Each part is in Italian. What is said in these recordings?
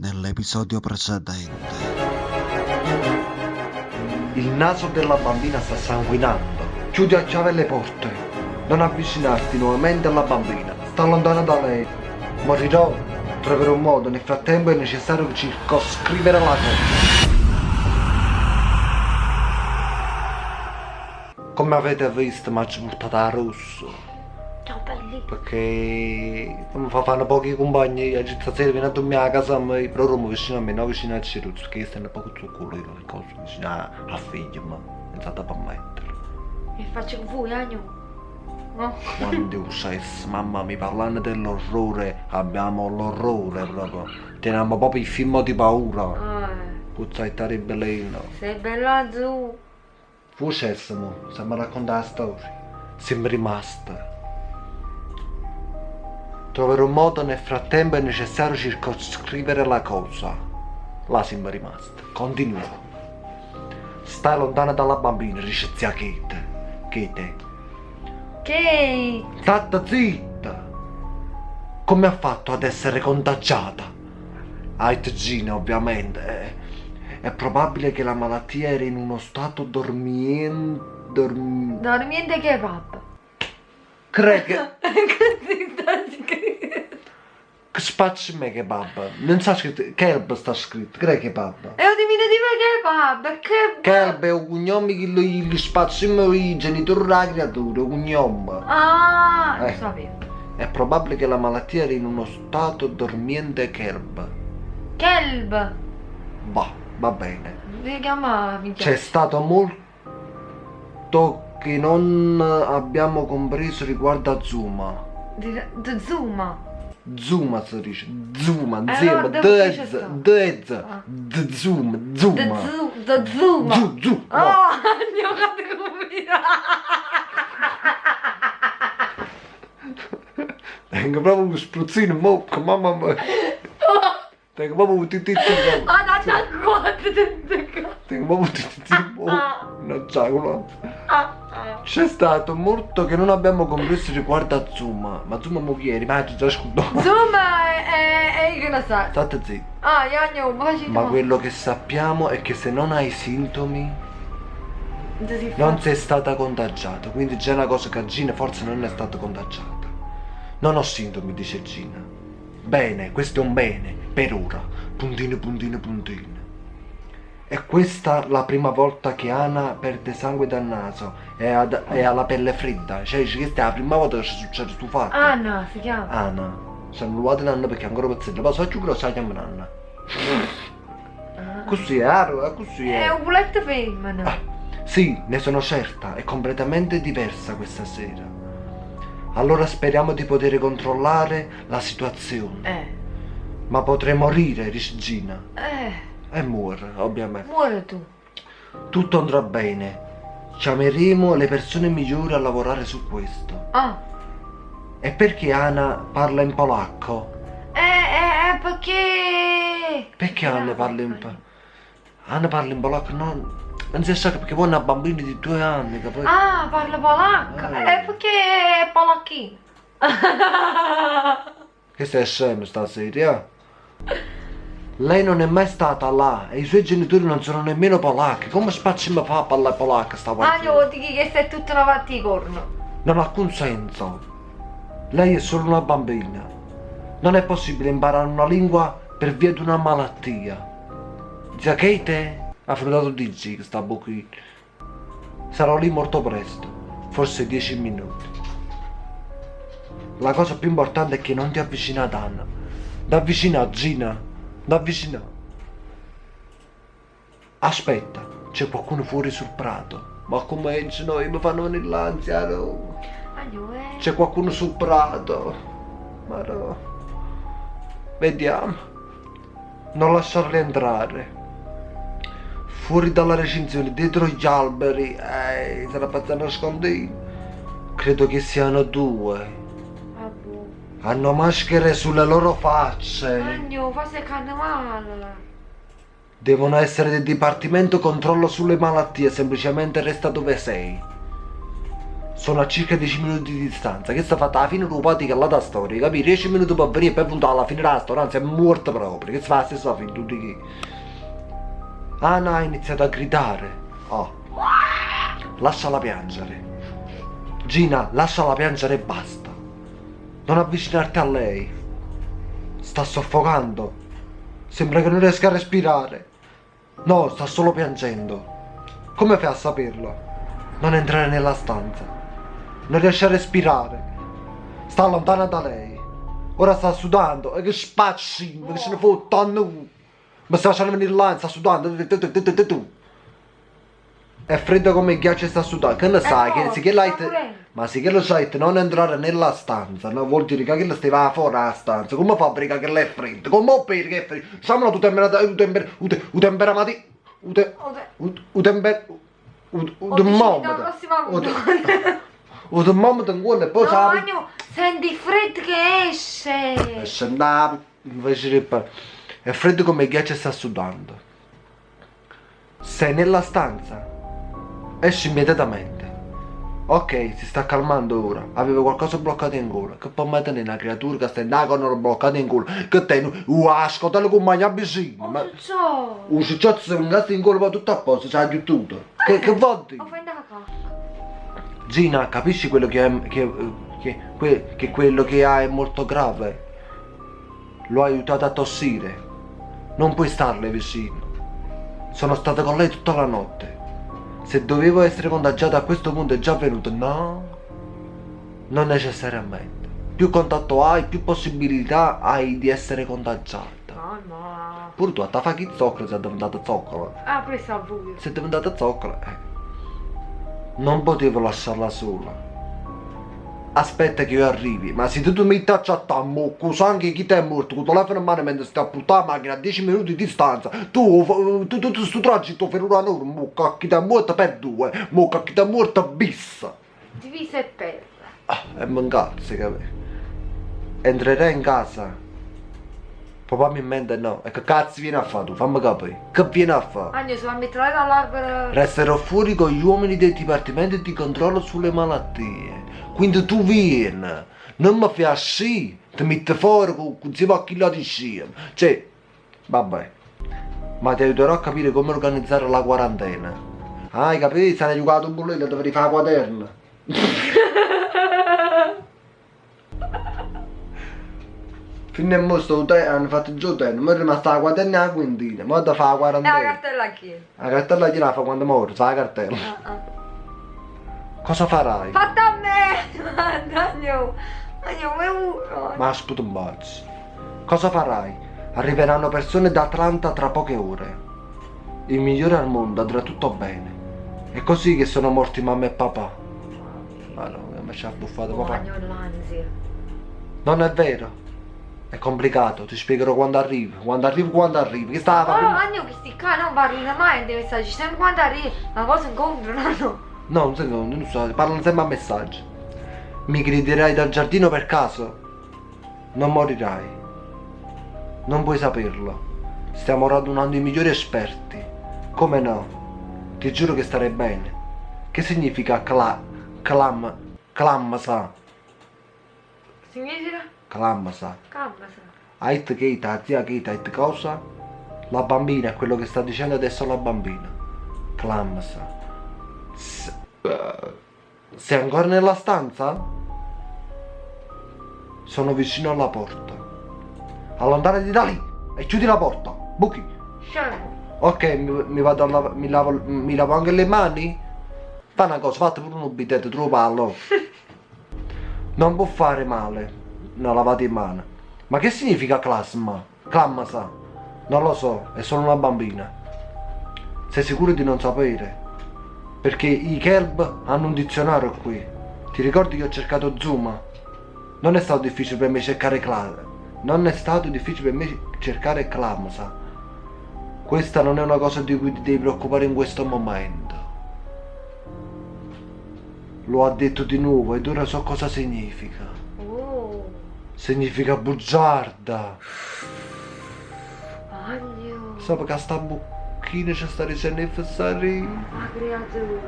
nell'episodio precedente. Il naso della bambina sta sanguinando. Chiudi a chiave le porte. Non avvicinarti nuovamente alla bambina. Sta lontana da lei. Morirò. Troverò un modo. Nel frattempo è necessario circoscrivere la cosa. Come avete visto mi ha portato a rosso. Ciao belli. Perché mi fanno pochi compagni, oggi stasera viene a dormire a casa mia, però Roma vicino a me, non vicino a Ciruzzo, perché stanno poco zucchero, le cose vicino a figlia, ma non sa da permettere. E faccio con voi, Agno? No? Quando uscesse, mamma mi parlando dell'orrore, abbiamo l'orrore proprio, teniamo proprio il film di paura. Puzzai terribellino. Sei bella giù. Uscessimo, stiamo a raccontare la storia. Siamo rimasti. Troverò un modo, nel frattempo è necessario circoscrivere la cosa. Là siamo rimasti. Continuiamo. Stai lontana dalla bambina, dice zia Kate. Kate. Che? Stata zitta! Come ha fatto ad essere contagiata? Gina, ovviamente. È probabile che la malattia era in uno stato dormiente. Dormiente che papà? Credo. Così sta scritto. Che spacci me che babba? Non sta scritto. Kelb sta scritto. Credo che babba. È un diminutivo che papà? Che Kelb è un cognome che gli spazziamo i genitori della creatura, un cognome. Ah, lo sapevo. È probabile che la malattia era in uno stato dormiente Kelb. Kelb. Va bene. Si chiama C'è stato molto che non abbiamo compreso riguardo a Zuma. Zuma. Zuma si dice. Zuma, Allora, insieme. dove c'è stato? Zuma. Da Zuma. Zu. Oh, andiamo a Tengo proprio un spruzzino mocco, mamma mia. Tengo proprio un titito. Ah, no, Tengo proprio un titito mocco. Non c'è quello. C'è stato molto che non abbiamo compreso riguardo a Zuma. Ma Zuma mo chi eri? Ma già scudato. Zuma è che lo sa. State zitti. Ah, Iagno, Ma quello che sappiamo è che se non hai sintomi non sei stata contagiata. Quindi c'è una cosa che Gina forse non è stata contagiata. Non ho sintomi, dice Gina. Bene, questo è un bene, per ora. Puntino. E questa la prima volta che Ana perde sangue dal naso e ha la pelle fredda. Cioè, questa è la prima volta che ci succede sto fatto. Anna si chiama. Ana. Sono ruote Nanna perché è ancora pezzella. Ma so più grossa la chiama Nanna. Così è, così È è. un bulletto femmina. Sì, ne sono certa, è completamente diversa questa sera. Allora speriamo di poter controllare la situazione. Ma potrei morire, dice Gina. E muore, ovviamente. Muore tu. Tutto andrà bene. Chiameremo le persone migliori a lavorare su questo. E perché Ana parla in polacco? Perché... Perché Anna parla in polacco? Anna parla in polacco, no? Non si sa perché poi è una bambina di 2 anni, capisci? Ah, parla polacco. Perché è polacchino. Che stai scemo stasera? Lei non è mai stata là e i suoi genitori non sono nemmeno polacchi. Come spacci mi fa a parlare polacca sta volta? Ah, no, dici che sei tutta una fatta di corno. Non ha alcun senso. Lei è solo una bambina. Non è possibile imparare una lingua per via di una malattia. Zia Kate ha affrontato DG che sta qui. Sarò lì molto presto, forse 10 minuti. La cosa più importante è che non ti avvicina ad Anna. Da vicino a Gina. Da vicino. Aspetta, c'è qualcuno fuori sul prato. Ma come noi mi fanno venire l'ansia, no? C'è qualcuno sul prato. Ma no. Vediamo. Non lasciarli entrare. Fuori dalla recinzione, dietro gli alberi. Sarà passando nascondino. Credo che siano 2. Hanno maschere sulle loro facce. Agno, forse carnevale. Devono essere del Dipartimento Controllo sulle Malattie, semplicemente resta dove sei. sono a circa 10 minuti di distanza. Che sta fatta alla fine robotica là da storia, capì? 10 minuti per venire e poi punta alla fine della storia, anzi è morta proprio. Che si fa la stessa fine, tutti chi? Anna ha iniziato a gridare. Oh. Lasciala piangere. Gina, lasciala piangere e basta. Non avvicinarti a lei. Sta soffocando. Sembra che non riesca a respirare. No, sta solo piangendo. Come fai a saperlo? Non entrare nella stanza. Non riesce a respirare. Sta lontana da lei. Ora sta sudando. E che spacci, che se ne fotta a noi. Ma sta facendo venire là, sta sudando. Tu. È freddo come il ghiaccio e sta sudando. Che ne sai? Ma sì che lo sai, non entrare nella stanza. No, vuol dire che lo stava fuori dalla stanza. Come fa a briga che lei è freddo? Come perché è freddo? Diciamolo tu temperamati. Un momento in quello e poi sai. No, senti il freddo che esce. Esce andato. Invece è freddo come il ghiaccio e sta sudando. Sei nella stanza. Esci immediatamente. Ok, si sta calmando ora. Aveva qualcosa bloccato in gola. Che può mettere una creatura che sta in con bloccato in gola. Che te ascoltalo con magna vicino. Ma un cicciotto se non in gola va tutto a posto, c'ha tutto. Che vuol dire? Gina, capisci quello che quello che ha è molto grave? Lo ha aiutato a tossire. Non puoi starle vicino. Sono stata con lei tutta la notte. Se dovevo essere contagiato a questo punto è già avvenuto. No, non necessariamente. Più contatto hai, più possibilità hai di essere contagiata. Mamma. Pure tu a te fa chi zoccolo sei diventata zoccola. Ah, questo è buio. Sei diventata zoccola. Non potevo lasciarla sola. Aspetta che io arrivi. Ma se tu mi tacci a te, con sangue chi ti è morto, con il telefono in mano mentre stai a puttare la macchina a 10 minuti di distanza, tu sto tragitto per una ora, mocca chi ti è morto per 2, mocca chi ti è morto bis. Divisa e terra. E mi incazzi, capì? Entrerai in casa. Papà mi mente no. E che cazzo vieni a fare tu? Fammi capire. Che vieni a fare? Agno, se va a mettere dall'albero. Resterò fuori con gli uomini del Dipartimento di Controllo sulle Malattie. Quindi tu vieni, non mi fai sì, ti metti fuori con insieme a chi la di scema. Cioè, vabbè, ma ti aiuterò a capire come organizzare la quarantena. Ah, hai capito? Se hai giocato un bulletto, dovevi fare la quaderna. Fino a mo hanno fatto il gioco, ma è rimasta la quaderna alla quintina, ma da fare la quarantena. E la cartella chi? La cartella chi la fa quando muore, sa la cartella. Cosa farai? Fatta a me! Agno, è uno. Ma sputo un bazzo. Cosa farai? Arriveranno persone da Atlanta tra poche ore. Il migliore al mondo, andrà tutto bene. È così che sono morti mamma e papà. Ma no, mi ci ha buffato papà. Agno, l'ansia. Non è vero. È complicato, ti spiegherò quando arrivi. Quando arrivi. Che stava? Oh, Agno, questi qua non parlano mai dei messaggi. Sempre quando arrivi, la cosa incontrano. No, non so, parlano sempre a messaggi. Mi griderai dal giardino per caso? Non morirai. Non puoi saperlo. Stiamo radunando i migliori esperti. Come no? Ti giuro che starei bene. Che significa clamsa? Significa? Clamsa. Calma, Ait Keita, zia Keita, ait cosa? La bambina è quello che sta dicendo adesso la bambina. Clamsa. Sei ancora nella stanza? Sono vicino alla porta. Allontanati da lì e chiudi la porta. Buchi. Scemo. Ok, mi vado a mi lavo anche le mani? Fa una cosa, fate pure un bidet, te lo parlo. Non può fare male. No, lavate in mano. Ma che significa clamsa? Non lo so, è solo una bambina. Sei sicuro di non sapere? Perché i Kelb hanno un dizionario qui. Ti ricordi che ho cercato Zuma? Non è stato difficile per me cercare Clamsa. Questa non è una cosa di cui ti devi preoccupare in questo momento. Lo ha detto di nuovo ed ora so cosa significa. Oh. Significa bugiarda. Agno. So perché sta bocchina ci sta dicendo il fessari. La creatura.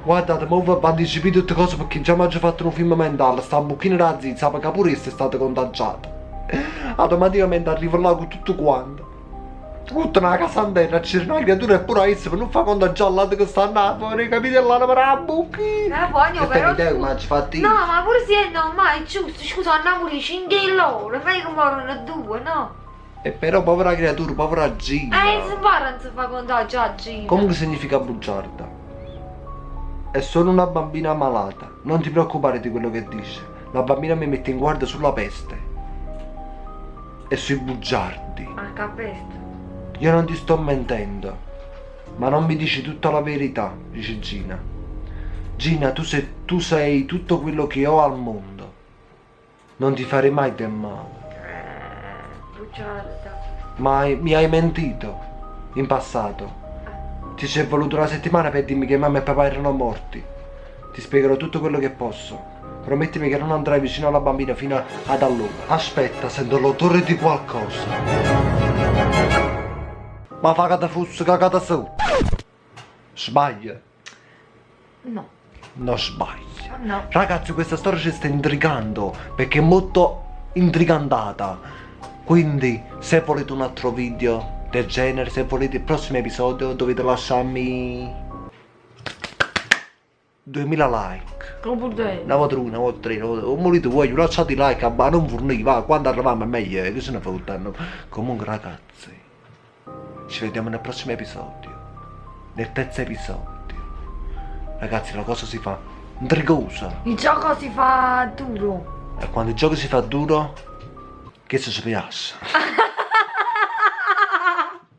Guardate, ma vi anticipi tutte cose perché già mi ha già fatto un film mentale, sta un buchino da zizza, perché pure essa è stata contagiata. Automaticamente arrivo là con tutto quanto. Tutta una casa intera, c'era una creatura e pure essa per non far contagiare l'altro che sta andando fuori, capite? Là per la buchina. Voglio però idea tu... ma ci fatti. No, ma pure se è normale, è giusto, scusa, andiamo lì 5 loro, fai che morono 2, no? E però povera creatura, povera Gina. Se pare non si fa contagiare Gina. Comunque significa bugiarda. È solo una bambina malata, non ti preoccupare di quello che dice. La bambina mi mette in guardia sulla peste e sui bugiardi. Ah, capito. Io non ti sto mentendo, ma non mi dici tutta la verità, dice Gina. Gina, tu sei tutto quello che ho al mondo. Non ti farei mai del male. Bugiarda. Ma mi hai mentito in passato. Ti ci è voluto una settimana per dirmi che mamma e papà erano morti. Ti spiegherò tutto quello che posso. Promettimi che non andrai vicino alla bambina fino ad allora. Aspetta, sento l'odore di qualcosa. Ma fa che ti fosse cagata su. Sbaglia. No. Non sbaglia. No. Ragazzi, questa storia ci sta intrigando perché è molto intrigantata. Quindi, se volete un altro video del genere, se volete il prossimo episodio, dovete lasciarmi 2000 like. Come Una volta uno, una volta tre, un molito voi, lasciate i like, ma non fornì, va, quando arriviamo è meglio, che se ne fa tanto. Comunque ragazzi, ci vediamo nel prossimo episodio, nel terzo episodio. Ragazzi, la cosa si fa intrigosa. Il gioco si fa duro. E quando il gioco si fa duro, che si piace?